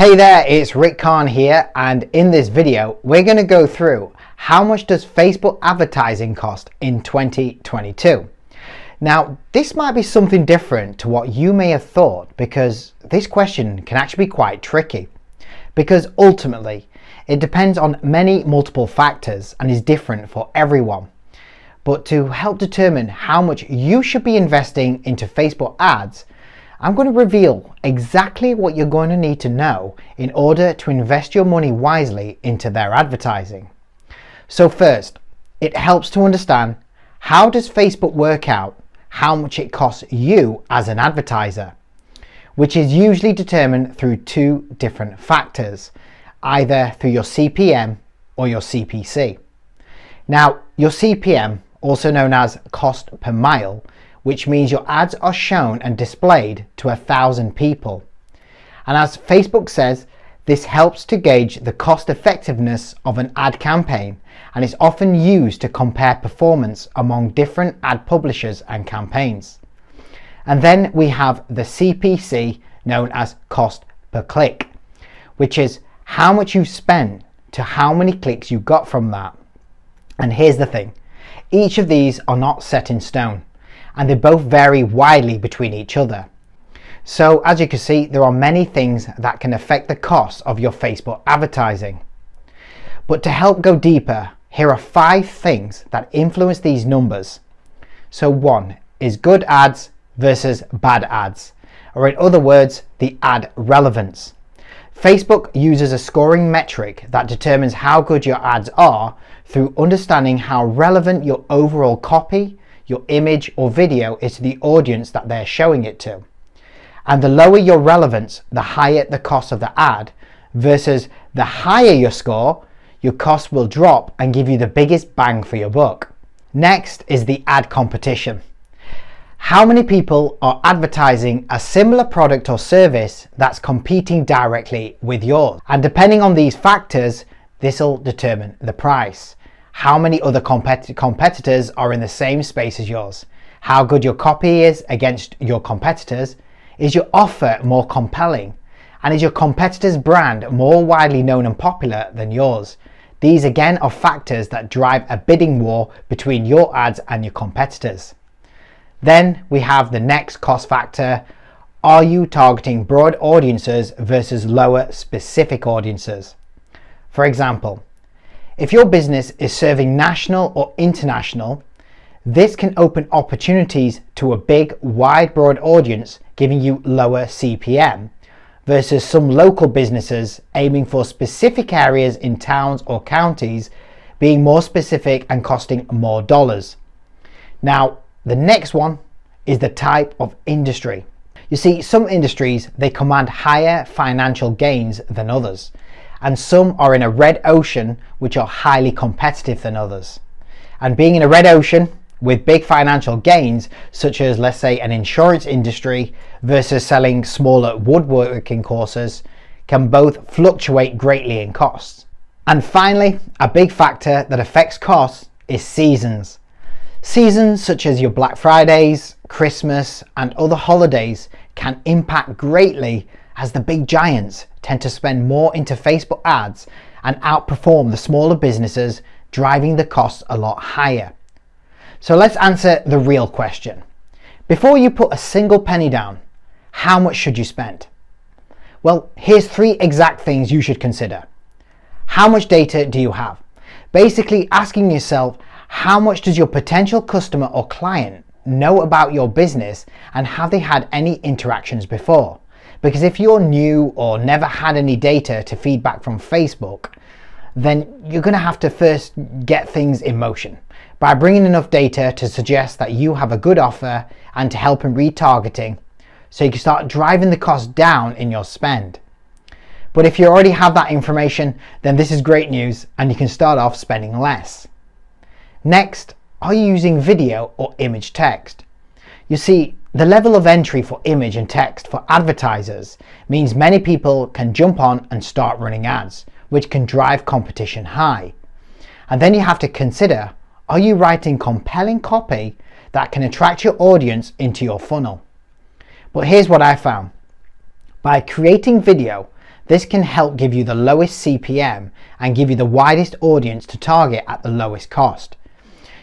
Hey there, it's Rick Khan here, and in this video we're going to go through how much does Facebook advertising cost in 2022. Now this might be something different to what you may have thought, because this question can actually be quite tricky, because ultimately it depends on many multiple factors and is different for everyone. But to help determine how much you should be investing into Facebook ads, I'm going to reveal exactly what you're going to need to know in order to invest your money wisely into their advertising. So first, it helps to understand, how does Facebook work out how much it costs you as an advertiser, which is usually determined through two different factors, either through your CPM or your CPC. Now, your CPM, also known as cost per mile, which means your ads are shown and displayed to 1,000 people. And as Facebook says, this helps to gauge the cost effectiveness of an ad campaign, and is often used to compare performance among different ad publishers and campaigns. And then we have the CPC, known as cost per click, which is how much you spend to how many clicks you got from that. And here's the thing, each of these are not set in stone, and they both vary widely between each other. So as you can see, there are many things that can affect the cost of your Facebook advertising. But to help go deeper, here are 5 things that influence these numbers. So 1 is good ads versus bad ads, or in other words, the ad relevance. Facebook uses a scoring metric that determines how good your ads are through understanding how relevant your overall copy, your image or video is to the audience that they're showing it to. And the lower your relevance, the higher the cost of the ad, versus the higher your score, your cost will drop and give you the biggest bang for your buck. Next is the ad competition. How many people are advertising a similar product or service that's competing directly with yours? And depending on these factors, this will determine the price. How many other competitors are in the same space as yours? How good your copy is against your competitors? Is your offer more compelling? And is your competitor's brand more widely known and popular than yours? These again are factors that drive a bidding war between your ads and your competitors. Then we have the next cost factor. Are you targeting broad audiences versus lower specific audiences? For example, if your business is serving national or international, this can open opportunities to a big, wide, broad audience, giving you lower CPM, versus some local businesses aiming for specific areas in towns or counties, being more specific and costing more dollars. Now, the next one is the type of industry. You see, some industries, they command higher financial gains than others, and some are in a red ocean which are highly competitive than others. And being in a red ocean with big financial gains, such as let's say an insurance industry versus selling smaller woodworking courses, can both fluctuate greatly in costs. And finally, a big factor that affects costs is seasons. Seasons such as your Black Fridays, Christmas and other holidays can impact greatly, as the big giants tend to spend more into Facebook ads and outperform the smaller businesses, driving the costs a lot higher. So let's answer the real question. Before you put a single penny down, how much should you spend? Well, here's 3 exact things you should consider. How much data do you have? Basically asking yourself, how much does your potential customer or client know about your business, and have they had any interactions before? Because if you're new or never had any data to feedback from Facebook, then you're going to have to first get things in motion by bringing enough data to suggest that you have a good offer and to help in retargeting, so you can start driving the cost down in your spend. But if you already have that information, then this is great news and you can start off spending less. Next, are you using video or image text? You see, the level of entry for image and text for advertisers means many people can jump on and start running ads, which can drive competition high. And then you have to consider, are you writing compelling copy that can attract your audience into your funnel? But here's what I found. By creating video, This can help give you the lowest CPM and give you the widest audience to target at the lowest cost.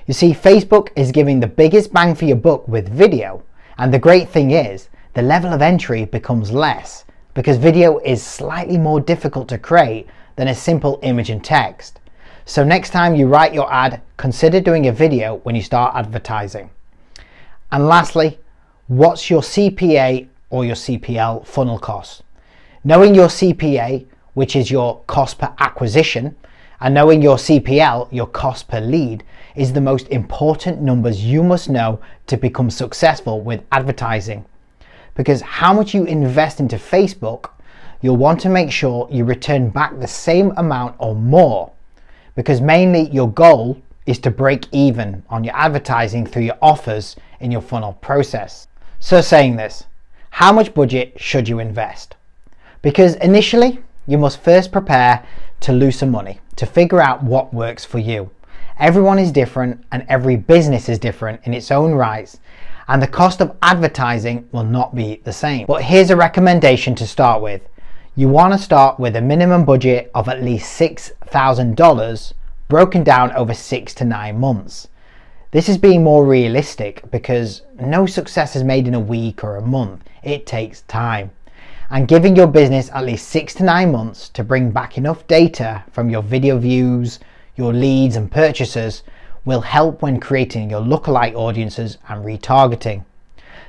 You see, Facebook is giving the biggest bang for your buck with video, and the great thing is the level of entry becomes less because video is slightly more difficult to create than a simple image and text. So next time you write your ad, consider doing a video when you start advertising. And lastly, what's your CPA or your CPL funnel cost? Knowing your CPA, which is your cost per acquisition, and knowing your CPL, your cost per lead, is the most important numbers you must know to become successful with advertising. Because how much you invest into Facebook, you'll want to make sure you return back the same amount or more. Because mainly your goal is to break even on your advertising through your offers in your funnel process. So saying this, how much budget should you invest? Because initially, you must first prepare to lose some money, to figure out what works for you. Everyone is different and every business is different in its own right, and the cost of advertising will not be the same. But here's a recommendation to start with. You want to start with a minimum budget of at least $6,000 broken down over 6 to 9 months. This is being more realistic because no success is made in a week or a month. It takes time. And giving your business at least 6 to 9 months to bring back enough data from your video views, your leads and purchasers will help when creating your lookalike audiences and retargeting.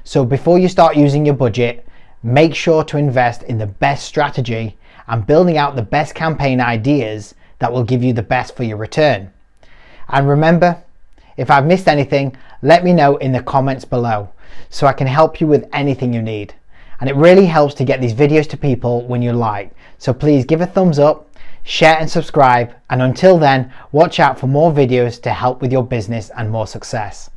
So before you start using your budget, make sure to invest in the best strategy and building out the best campaign ideas that will give you the best for your return. And remember, if I've missed anything, let me know in the comments below so I can help you with anything you need. And it really helps to get these videos to people when you like. So please give a thumbs up, share and subscribe. And until then, watch out for more videos to help with your business and more success.